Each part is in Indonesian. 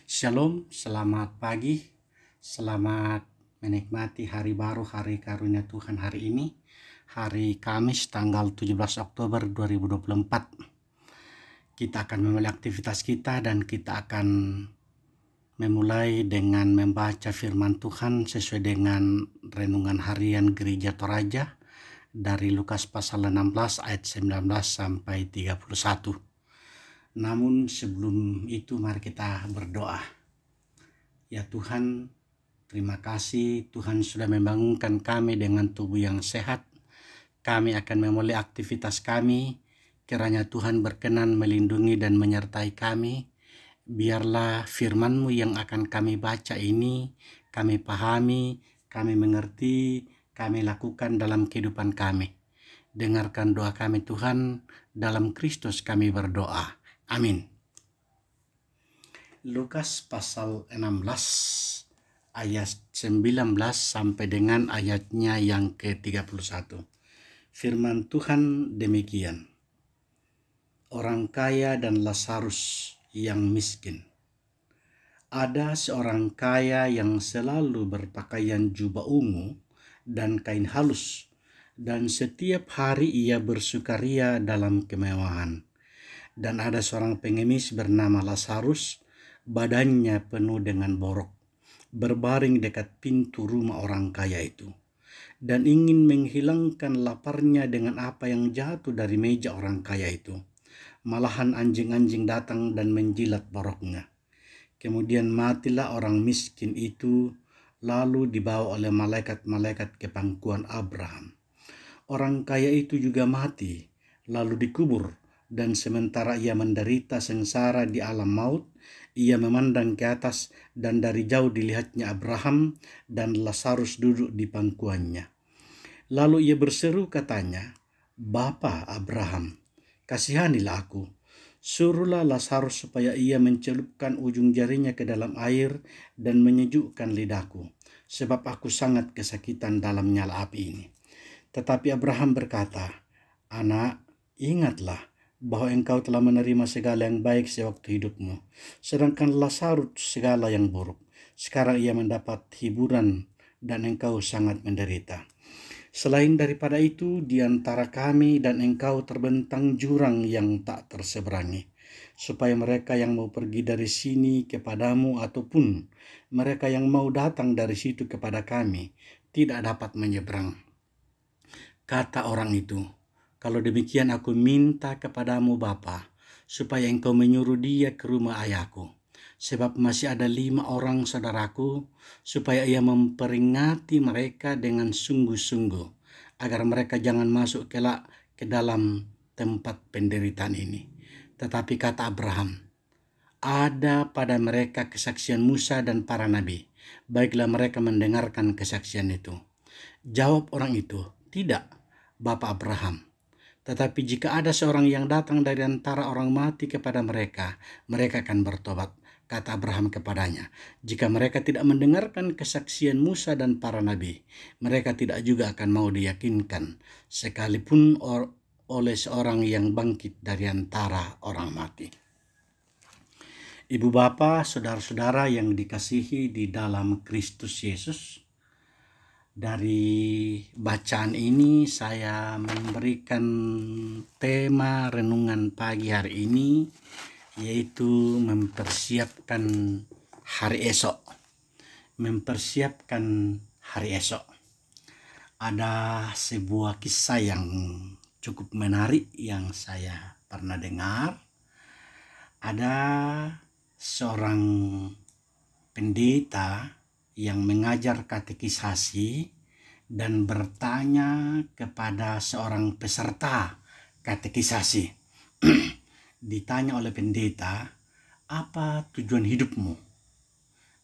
Shalom, selamat pagi, selamat menikmati hari baru, hari karunia Tuhan hari ini, hari Kamis tanggal 17 Oktober 2024. Kita akan memulai aktivitas kita dan kita akan memulai dengan membaca firman Tuhan sesuai dengan renungan harian Gereja Toraja dari Lukas pasal 16 ayat 19 sampai 31. Namun sebelum itu mari kita berdoa. Ya Tuhan, terima kasih Tuhan sudah membangunkan kami dengan tubuh yang sehat. Kami akan memulai aktivitas kami. Kiranya Tuhan berkenan melindungi dan menyertai kami. Biarlah firman-Mu yang akan kami baca ini, kami pahami, kami mengerti, kami lakukan dalam kehidupan kami. Dengarkan doa kami Tuhan, dalam Kristus kami berdoa. Amin. Lukas pasal 16 ayat 19 sampai dengan ayatnya yang ke-31. Firman Tuhan demikian. Orang kaya dan Lazarus yang miskin. Ada seorang kaya yang selalu berpakaian jubah ungu dan kain halus, dan setiap hari ia bersukaria dalam kemewahan. Dan ada seorang pengemis bernama Lazarus, badannya penuh dengan borok, berbaring dekat pintu rumah orang kaya itu, dan ingin menghilangkan laparnya dengan apa yang jatuh dari meja orang kaya itu. Malahan anjing-anjing datang dan menjilat boroknya. Kemudian matilah orang miskin itu, lalu dibawa oleh malaikat-malaikat ke pangkuan Abraham. Orang kaya itu juga mati, lalu dikubur. Dan sementara ia menderita sengsara di alam maut, ia memandang ke atas dan dari jauh dilihatnya Abraham dan Lazarus duduk di pangkuannya. Lalu ia berseru katanya, "Bapa Abraham, kasihanilah aku. Suruhlah Lazarus supaya ia mencelupkan ujung jarinya ke dalam air dan menyejukkan lidahku, sebab aku sangat kesakitan dalam nyala api ini." Tetapi Abraham berkata, "Anak, ingatlah bahwa engkau telah menerima segala yang baik sewaktu hidupmu, sedangkan Lazarus segala yang buruk. Sekarang ia mendapat hiburan dan engkau sangat menderita. Selain daripada itu, di antara kami dan engkau terbentang jurang yang tak terseberangi, supaya mereka yang mau pergi dari sini kepadamu ataupun mereka yang mau datang dari situ kepada kami tidak dapat menyeberang." Kata orang itu, "Kalau demikian aku minta kepadamu Bapa, supaya engkau menyuruh dia ke rumah ayahku. Sebab masih ada 5 orang saudaraku, supaya ia memperingati mereka dengan sungguh-sungguh, agar mereka jangan masuk kelak ke dalam tempat penderitaan ini." Tetapi kata Abraham, "Ada pada mereka kesaksian Musa dan para nabi. Baiklah mereka mendengarkan kesaksian itu." Jawab orang itu, "Tidak, Bapak Abraham. Tetapi jika ada seorang yang datang dari antara orang mati kepada mereka, mereka akan bertobat." Kata Abraham kepadanya, "Jika mereka tidak mendengarkan kesaksian Musa dan para nabi, mereka tidak juga akan mau diyakinkan, sekalipun oleh seorang yang bangkit dari antara orang mati." Ibu bapa, saudara-saudara yang dikasihi di dalam Kristus Yesus, dari bacaan ini saya memberikan tema renungan pagi hari ini, yaitu mempersiapkan hari esok. Mempersiapkan hari esok. Ada sebuah kisah yang cukup menarik yang saya pernah dengar. Ada seorang pendeta yang mengajar katekisasi dan bertanya kepada seorang peserta katekisasi. Ditanya oleh pendeta, "Apa tujuan hidupmu?"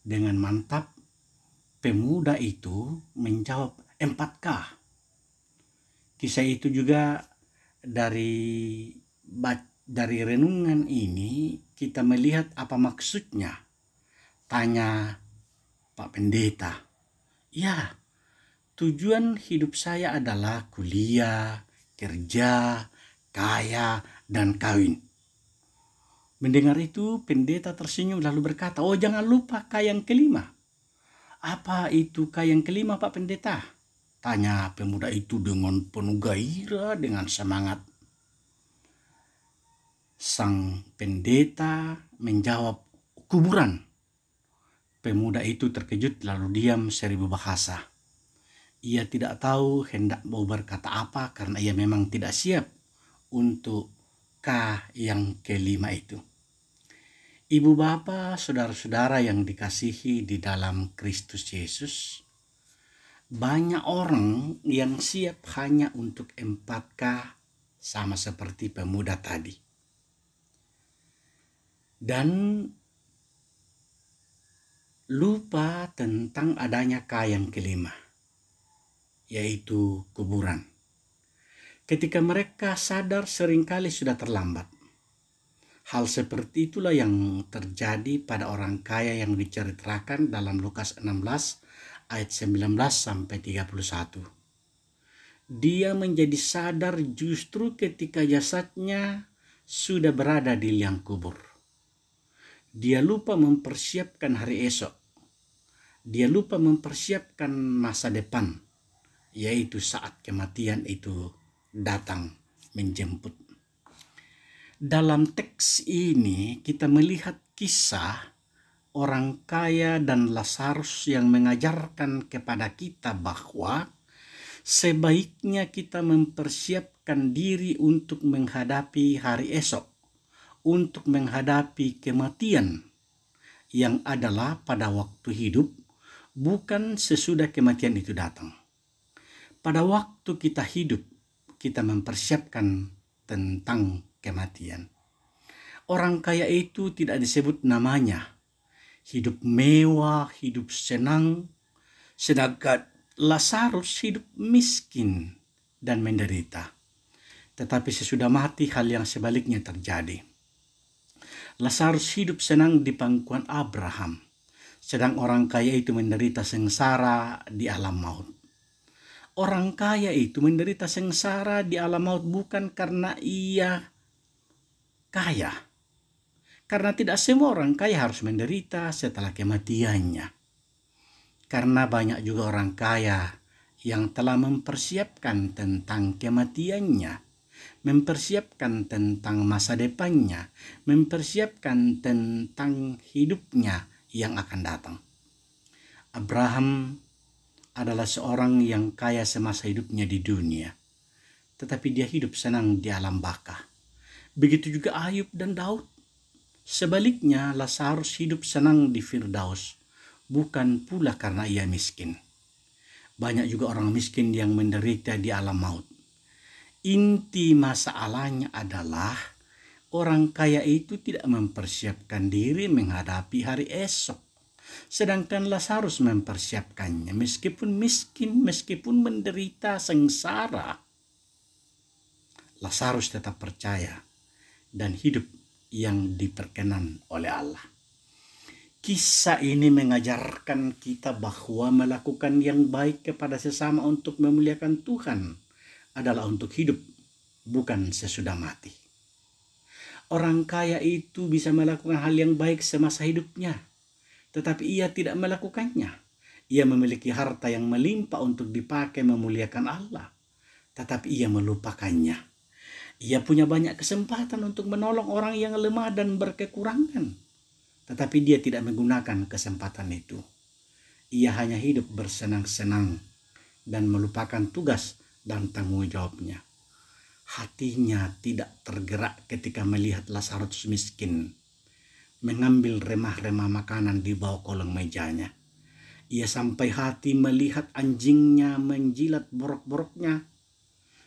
Dengan mantap, pemuda itu menjawab, 4K. Kisah itu juga dari renungan ini kita melihat apa maksudnya. Tanya Pak Pendeta, "Ya, tujuan hidup saya adalah kuliah, kerja, kaya, dan kawin." Mendengar itu, pendeta tersenyum lalu berkata, "Oh, jangan lupa kaya yang kelima." "Apa itu kaya yang kelima, Pak Pendeta?" tanya pemuda itu dengan penuh gairah, dengan semangat. Sang pendeta menjawab, "Kuburan." Pemuda itu terkejut lalu diam 1000 bahasa. Ia tidak tahu hendak mau berkata apa karena ia memang tidak siap untuk K yang kelima itu. Ibu bapa, saudara-saudara yang dikasihi di dalam Kristus Yesus, banyak orang yang siap hanya untuk 4K sama seperti pemuda tadi. Dan lupa tentang adanya K yang kelima, yaitu kuburan. Ketika mereka sadar seringkali sudah terlambat. Hal seperti itulah yang terjadi pada orang kaya yang diceritakan dalam Lukas 16 ayat 19 sampai 31. Dia menjadi sadar justru ketika jasadnya sudah berada di liang kubur. Dia lupa mempersiapkan hari esok. Dia lupa mempersiapkan masa depan, yaitu saat kematian itu datang menjemput. Dalam teks ini kita melihat kisah orang kaya dan Lazarus yang mengajarkan kepada kita bahwa sebaiknya kita mempersiapkan diri untuk menghadapi hari esok, untuk menghadapi kematian yang adalah pada waktu hidup, bukan sesudah kematian itu datang. Pada waktu kita hidup, kita mempersiapkan tentang kematian. Orang kaya itu tidak disebut namanya. Hidup mewah, hidup senang, sedangkan Lazarus hidup miskin dan menderita. Tetapi sesudah mati hal yang sebaliknya terjadi. Lazarus hidup senang di pangkuan Abraham, sedang orang kaya itu menderita sengsara di alam maut. Orang kaya itu menderita sengsara di alam maut bukan karena ia kaya. Karena tidak semua orang kaya harus menderita setelah kematiannya. Karena banyak juga orang kaya yang telah mempersiapkan tentang kematiannya, mempersiapkan tentang masa depannya, mempersiapkan tentang hidupnya yang akan datang. Abraham adalah seorang yang kaya semasa hidupnya di dunia, tetapi dia hidup senang di alam baka. Begitu juga Ayub dan Daud. Sebaliknya, Lazarus hidup senang di Firdaus, bukan pula karena ia miskin. Banyak juga orang miskin yang menderita di alam maut. Inti masalahnya adalah orang kaya itu tidak mempersiapkan diri menghadapi hari esok. Sedangkan Lazarus mempersiapkannya meskipun miskin, meskipun menderita sengsara. Lazarus tetap percaya dan hidup yang diperkenan oleh Allah. Kisah ini mengajarkan kita bahwa melakukan yang baik kepada sesama untuk memuliakan Tuhan adalah untuk hidup, bukan sesudah mati. Orang kaya itu bisa melakukan hal yang baik semasa hidupnya, tetapi ia tidak melakukannya. Ia memiliki harta yang melimpah untuk dipakai memuliakan Allah, tetapi ia melupakannya. Ia punya banyak kesempatan untuk menolong orang yang lemah dan berkekurangan, tetapi dia tidak menggunakan kesempatan itu. Ia hanya hidup bersenang-senang dan melupakan tugas dan tanggung jawabnya. Hatinya tidak tergerak ketika melihat Lazarus miskin mengambil remah-remah makanan di bawah kolong mejanya. Ia sampai hati melihat anjingnya menjilat borok-boroknya,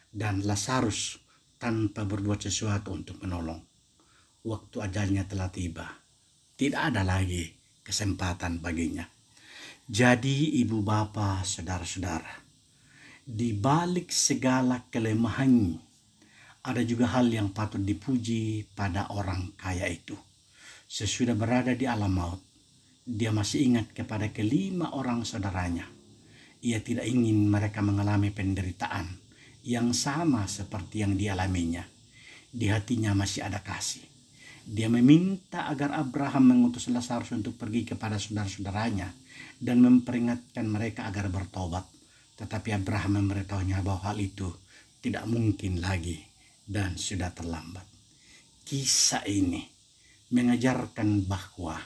dan Lazarus tanpa berbuat sesuatu untuk menolong. Waktu ajalnya telah tiba. Tidak ada lagi kesempatan baginya. Jadi ibu bapa, saudara-saudara, di balik segala kelemahan, ada juga hal yang patut dipuji pada orang kaya itu. Sesudah berada di alam maut, dia masih ingat kepada kelima orang saudaranya. Ia tidak ingin mereka mengalami penderitaan yang sama seperti yang dialaminya. Di hatinya masih ada kasih. Dia meminta agar Abraham mengutus Lazarus untuk pergi kepada saudara-saudaranya dan memperingatkan mereka agar bertobat. Tetapi Abraham memberitahunya bahwa hal itu tidak mungkin lagi dan sudah terlambat. Kisah ini mengajarkan bahwa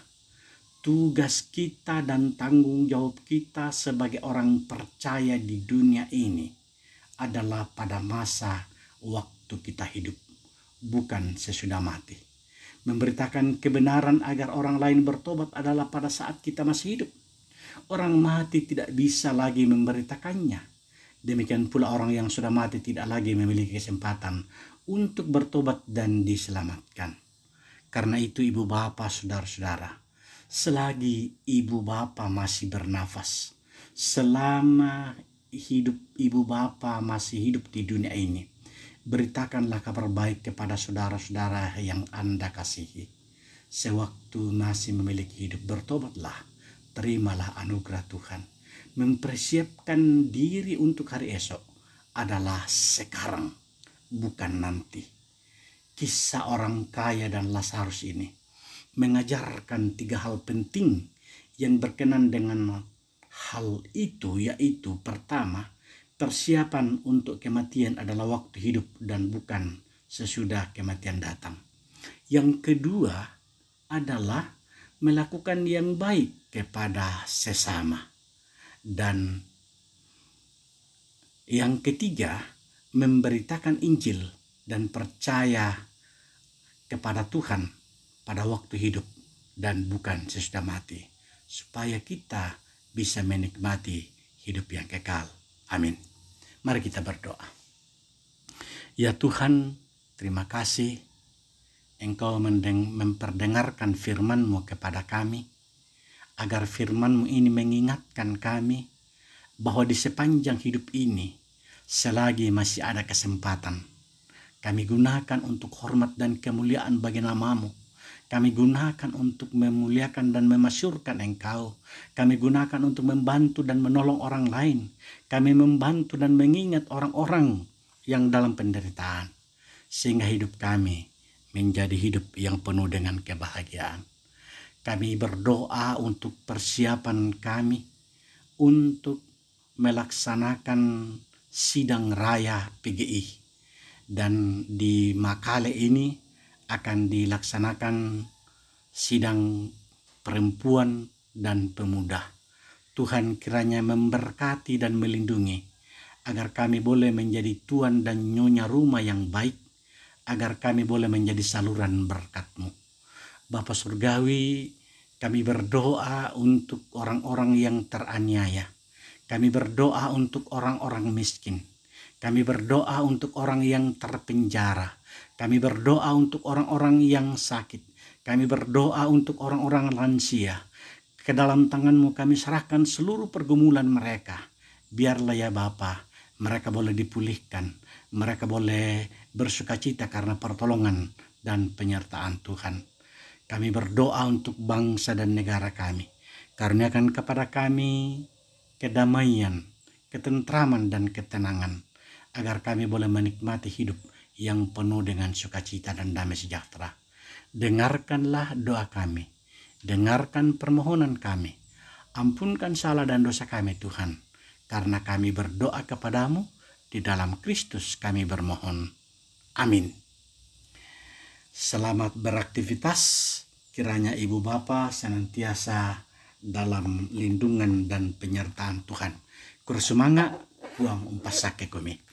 tugas kita dan tanggung jawab kita sebagai orang percaya di dunia ini adalah pada masa waktu kita hidup, bukan sesudah mati. Memberitakan kebenaran agar orang lain bertobat adalah pada saat kita masih hidup. Orang mati tidak bisa lagi memberitakannya. Demikian pula orang yang sudah mati tidak lagi memiliki kesempatan untuk bertobat dan diselamatkan. Karena itu ibu bapa, saudara-saudara, selagi ibu bapa masih bernafas, selama hidup ibu bapa masih hidup di dunia ini, beritakanlah kabar baik kepada saudara-saudara yang Anda kasihi. Sewaktu masih memiliki hidup, bertobatlah, terimalah anugerah Tuhan. Mempersiapkan diri untuk hari esok adalah sekarang, bukan nanti. Kisah orang kaya dan Lazarus ini mengajarkan 3 hal penting yang berkenan dengan hal itu, yaitu pertama, persiapan untuk kematian adalah waktu hidup dan bukan sesudah kematian datang. Yang kedua adalah melakukan yang baik kepada sesama. Dan yang ketiga, memberitakan Injil dan percaya kepada Tuhan pada waktu hidup dan bukan sesudah mati, supaya kita bisa menikmati hidup yang kekal. Amin. Mari kita berdoa. Ya Tuhan, terima kasih Engkau memperdengarkan firman-Mu kepada kami, agar firman-Mu ini mengingatkan kami bahwa di sepanjang hidup ini, selagi masih ada kesempatan, kami gunakan untuk hormat dan kemuliaan bagi nama-Mu. Kami gunakan untuk memuliakan dan memasyurkan Engkau. Kami gunakan untuk membantu dan menolong orang lain. Kami membantu dan mengingat orang-orang yang dalam penderitaan. Sehingga hidup kami menjadi hidup yang penuh dengan kebahagiaan. Kami berdoa untuk persiapan kami untuk melaksanakan sidang raya PGI. Dan di Makale ini akan dilaksanakan sidang perempuan dan pemuda. Tuhan kiranya memberkati dan melindungi agar kami boleh menjadi tuan dan nyonya rumah yang baik, agar kami boleh menjadi saluran berkat-Mu. Bapa Surgawi, kami berdoa untuk orang-orang yang teraniaya. Kami berdoa untuk orang-orang miskin. Kami berdoa untuk orang yang terpenjara. Kami berdoa untuk orang-orang yang sakit. Kami berdoa untuk orang-orang lansia. Ke dalam tangan-Mu kami serahkan seluruh pergumulan mereka. Biarlah ya Bapa, mereka boleh dipulihkan. Mereka boleh bersukacita karena pertolongan dan penyertaan Tuhan. Kami berdoa untuk bangsa dan negara kami. Karuniakan kepada kami kedamaian, ketentraman dan ketenangan, agar kami boleh menikmati hidup yang penuh dengan sukacita dan damai sejahtera. Dengarkanlah doa kami, dengarkan permohonan kami, ampunkan salah dan dosa kami Tuhan, karena kami berdoa kepadamu, di dalam Kristus kami bermohon. Amin. Selamat beraktivitas, kiranya Ibu Bapa senantiasa dalam lindungan dan penyertaan Tuhan. Kursumangat, buang umpasake kami.